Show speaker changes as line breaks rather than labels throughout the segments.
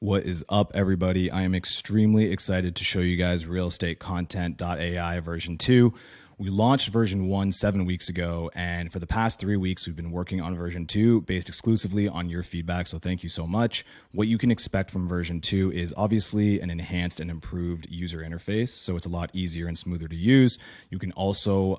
What is up, everybody? I am extremely excited to show you guys RealEstateContent.ai version 2. We launched version 1 7 weeks ago, and for the past 3 weeks, we've been working on version 2 based exclusively on your feedback, so thank you so much. What you can expect from version 2 is obviously an enhanced and improved user interface, so it's a lot easier and smoother to use. You can also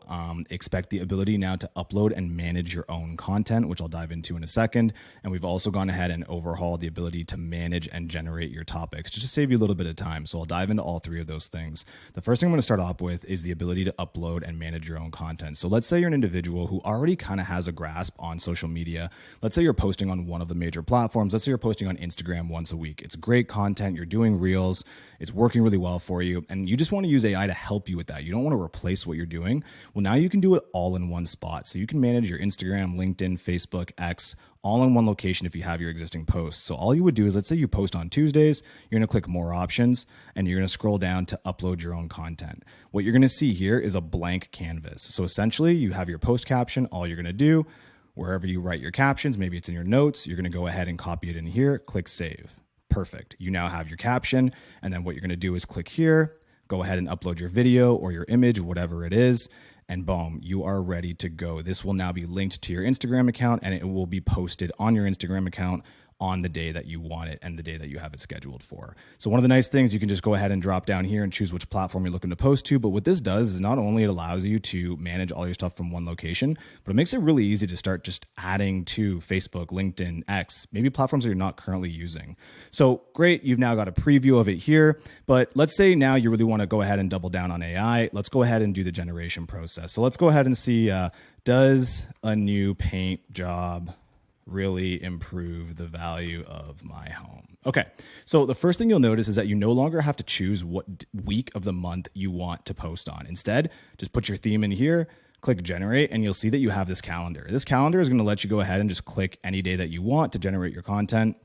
expect the ability now to upload and manage your own content, which I'll dive into in a second. And we've also gone ahead and overhauled the ability to manage and generate your topics just to save you a little bit of time. So I'll dive into all three of those things. The first thing I'm going to start off with is the ability to upload and manage your own content. So let's say you're an individual who already kind of has a grasp on social media. Let's say you're posting on one of the major platforms. Let's say you're posting on Instagram once a week. It's great content. You're doing reels. It's working really well for you. And you just want to use AI to help you with that. You don't want to replace what you're doing. Well, now you can do it all in one spot. So you can manage your Instagram, LinkedIn, Facebook, X, all in one location if you have your existing posts. So all you would do is, let's say you post on Tuesdays, you're going to click more options and you're going to scroll down to upload your own content. What you're going to see here is a blank canvas. So essentially you have your post caption. All you're going to do, wherever you write your captions, maybe it's in your notes, you're going to go ahead and copy it in here, click save. Perfect. You now have your caption. And then what you're going to do is click here, go ahead and upload your video or your image, whatever it is. And boom, you are ready to go. This will now be linked to your Instagram account and it will be posted on your Instagram account on the day that you want it and the day that you have it scheduled for. So one of the nice things, you can just go ahead and drop down here and choose which platform you're looking to post to. But what this does is not only it allows you to manage all your stuff from one location, but it makes it really easy to start just adding to Facebook, LinkedIn, X, maybe platforms that you're not currently using. So great, you've now got a preview of it here. But let's say now you really want to go ahead and double down on AI. Let's go ahead and do the generation process. So let's go ahead and see, does a new paint job really improve the value of my home? Okay, so the first thing you'll notice is that you no longer have to choose what week of the month you want to post on. Instead, just put your theme in here, click generate, and you'll see that you have this calendar. This calendar is going to let you go ahead and just click any day that you want to generate your content.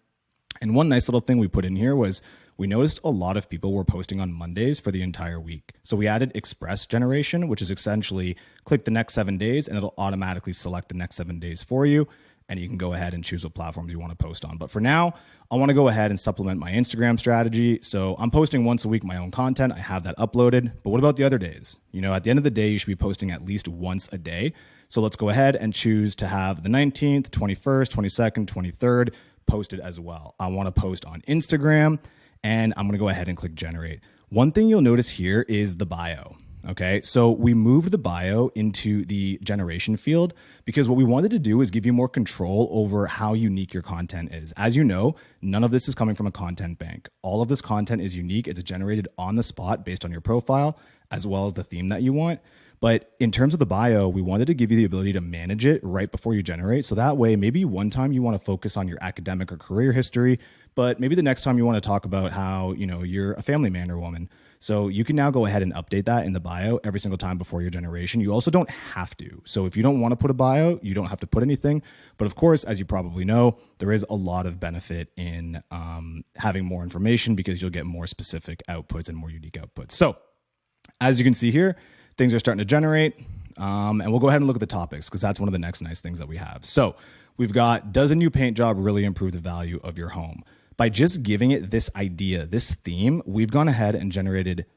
And one nice little thing we put in here was we noticed a lot of people were posting on Mondays for the entire week. So we added express generation, which is essentially click the next 7 days and it'll automatically select the next 7 days for you. And you can go ahead and choose what platforms you want to post on. But for now, I want to go ahead and supplement my Instagram strategy. So I'm posting once a week my own content. I have that uploaded. But what about the other days? You know, at the end of the day, you should be posting at least once a day. So let's go ahead and choose to have the 19th, 21st, 22nd, 23rd posted as well. I want to post on Instagram and I'm going to go ahead and click generate. One thing you'll notice here is the bio. Okay, so we moved the bio into the generation field because what we wanted to do is give you more control over how unique your content is. As you know, none of this is coming from a content bank. All of this content is unique. It's generated on the spot based on your profile, as well as the theme that you want. But in terms of the bio, we wanted to give you the ability to manage it right before you generate. So that way, maybe one time you want to focus on your academic or career history, but maybe the next time you want to talk about how, you know, you're a family man or woman. So you can now go ahead and update that in the bio every single time before your generation. You also don't have to. So if you don't want to put a bio, you don't have to put anything. But of course, as you probably know, there is a lot of benefit in having more information because you'll get more specific outputs and more unique outputs. So as you can see here, things are starting to generate. And we'll go ahead and look at the topics because that's one of the next nice things that we have. So we've got, does a new paint job really improve the value of your home? By just giving it this idea, this theme, we've gone ahead and generated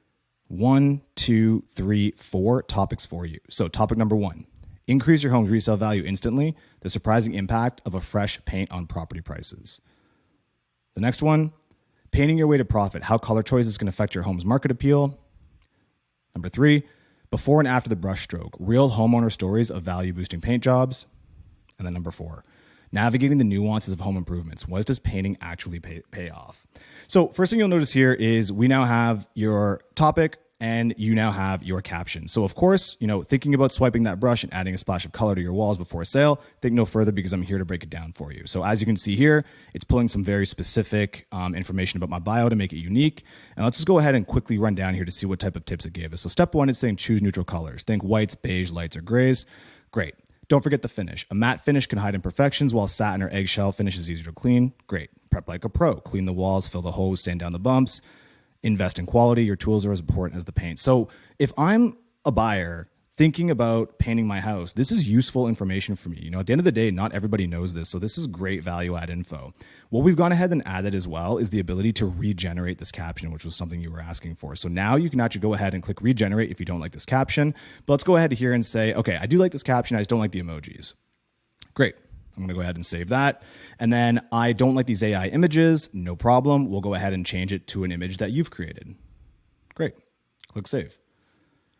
1, 2, 3, 4 topics for you. So topic number 1, increase your home's resale value instantly, the surprising impact of a fresh paint on property prices. The next one, painting your way to profit, how color choices can affect your home's market appeal. Number 3, before and after the brush stroke, real homeowner stories of value boosting paint jobs. And then number 4, navigating the nuances of home improvements. What does painting actually pay off? So first thing you'll notice here is we now have your topic and you now have your caption. So of course, you know, thinking about swiping that brush and adding a splash of color to your walls before a sale, think no further because I'm here to break it down for you. So as you can see here, it's pulling some very specific information about my bio to make it unique. And let's just go ahead and quickly run down here to see what type of tips it gave us. So step 1 is saying choose neutral colors. Think whites, beige, lights, or grays. Great. Don't forget the finish. A matte finish can hide imperfections while satin or eggshell finish is easier to clean. Great. Prep like a pro. Clean the walls, fill the holes, sand down the bumps. Invest in quality. Your tools are as important as the paint. So if I'm a buyer thinking about painting my house. This is useful information for me. You know, at the end of the day, not everybody knows this. So this is great value add info. What we've gone ahead and added as well is the ability to regenerate this caption, which was something you were asking for. So now you can actually go ahead and click regenerate if you don't like this caption. But let's go ahead here and say, okay, I do like this caption. I just don't like the emojis. Great. I'm going to go ahead and save that. And then I don't like these AI images. No problem. We'll go ahead and change it to an image that you've created. Great. Click save.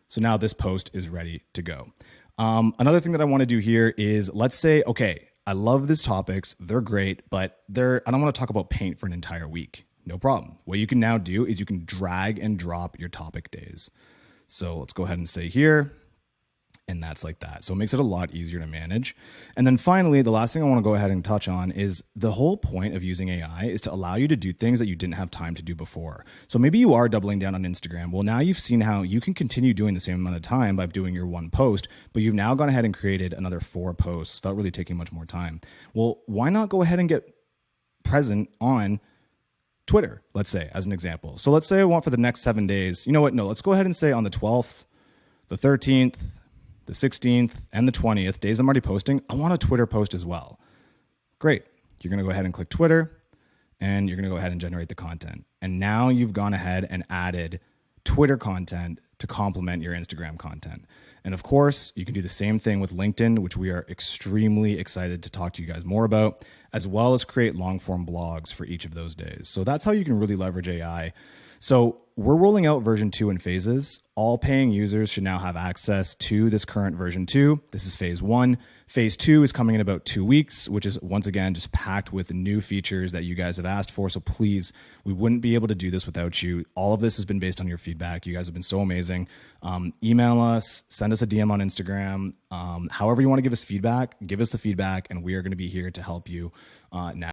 So now this post is ready to go. Another thing that I want to do here is, let's say, okay, I love these topics. They're great, but I don't want to talk about paint for an entire week. No problem. What you can now do is you can drag and drop your topic days. So let's go ahead and say here, and that's like that. So it makes it a lot easier to manage. And then finally, the last thing I want to go ahead and touch on is the whole point of using AI is to allow you to do things that you didn't have time to do before. So maybe you are doubling down on Instagram. Well, now you've seen how you can continue doing the same amount of time by doing your one post, but you've now gone ahead and created another 4 posts without really taking much more time. Well, why not go ahead and get present on Twitter, let's say, as an example. So let's say I want for the next 7 days, you know what? No, let's go ahead and say on the 12th, the 13th, the 16th, and the 20th, days I'm already posting, I want a Twitter post as well. Great. You're going to go ahead and click Twitter, and you're going to go ahead and generate the content. And now you've gone ahead and added Twitter content to complement your Instagram content. And of course, you can do the same thing with LinkedIn, which we are extremely excited to talk to you guys more about, as well as create long form blogs for each of those days. So that's how you can really leverage AI. So we're rolling out version 2 in phases. All paying users should now have access to this current version 2. This is phase 1. Phase 2 is coming in about 2 weeks, which is once again just packed with new features that you guys have asked for. So please, we wouldn't be able to do this without you. All of this has been based on your feedback. You guys have been so amazing. Email us, send us a DM on Instagram. However you want to give us feedback, give us the feedback, and we are going to be here to help you now.